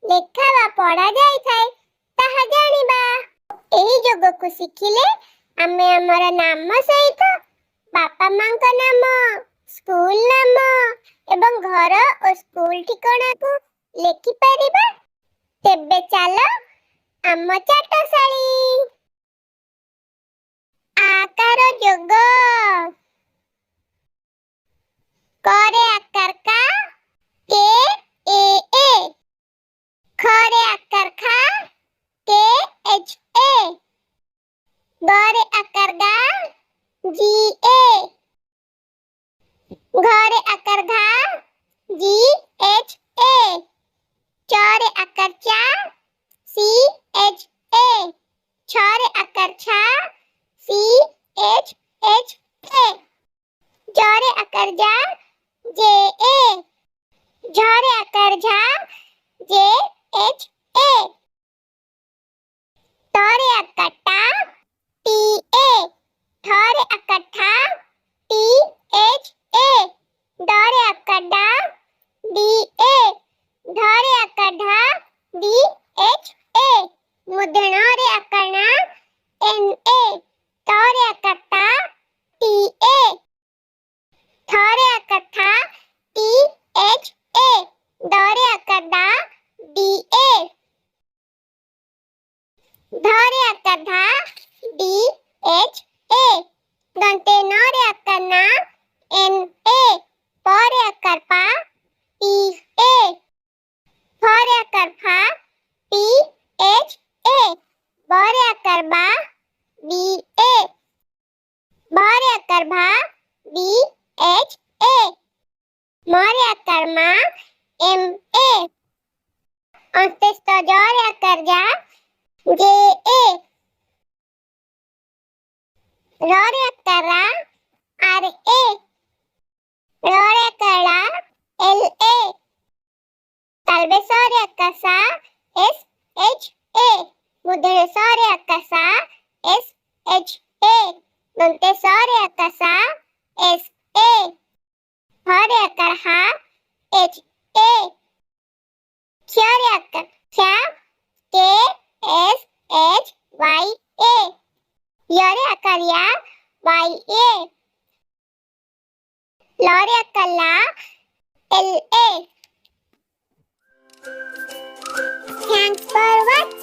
ଲେଖା ବା ପଢା ଯାଇଥାଏ ତାହା ଜାଣିବା। ଏହି ଯୋଗକୁ ଶିଖିଲେ ଆମେ ଆମର ନାମ ସହିତ ବାପା ମାଙ୍କ ନାମ, ସ୍କୁଲ ନାମ ଏବଂ ଘର ଓ ସ୍କୁଲ ଠିକଣାକୁ ଲେଖିପାରିବା। ତେବେ ଚାଲ ଆମ ଚାଟଶାଳୀ। आकार जोग। क रे आकार का, के ए ए। ख रे आकार खा, के एच ए। ग रे आकार गा, जी ए। घ रे आकार घा, जी एच ए। च रे आकार चा, सी एच ए। छ रे आकार छा, सी एच एच ए। ज रे आकार जा, जे ए। झ रे आकार झा, जे एच ए। त रे आकार टा, टी ए। ठ रे आकार ठा, टी एच ए। ड रे आकार डा, डी ए। ढ रे आकार ढा, डी एच ए। मूर्धन्य रे आकार ना, एन ए। त रे आकार ता, टी ए। थ रे आकार था, टी एच ए। द रे आकार दा, डी ए। ध रे आकार धा, डी एच ए। दंते न रे आकार ना, एन ए। प रे आकार पा, पी ए। फ रे आकार फा, पी एच ए। ब रे आकार बा, बी ए। भ रे आकार भा, बी एच ए। म रे आकार मा, एम ए। अंत्यस्थ ज रे आकार जा, जे ए। र रे आकार रा, आर ए। र रे आकार ला, एल ए। तालबे स रे आकार सा, एस एच ए। मूर्धन्य स रे आकार सा, एस एच ए। दंते स रे आकार सा, एस ए। ह रे आकार हा, एच ए। क्ष रे आकार क्षा, के एस एच वाई ए। य रे आकार या, वाई ए। ल रे आकार ला, L A. Thanks for watching.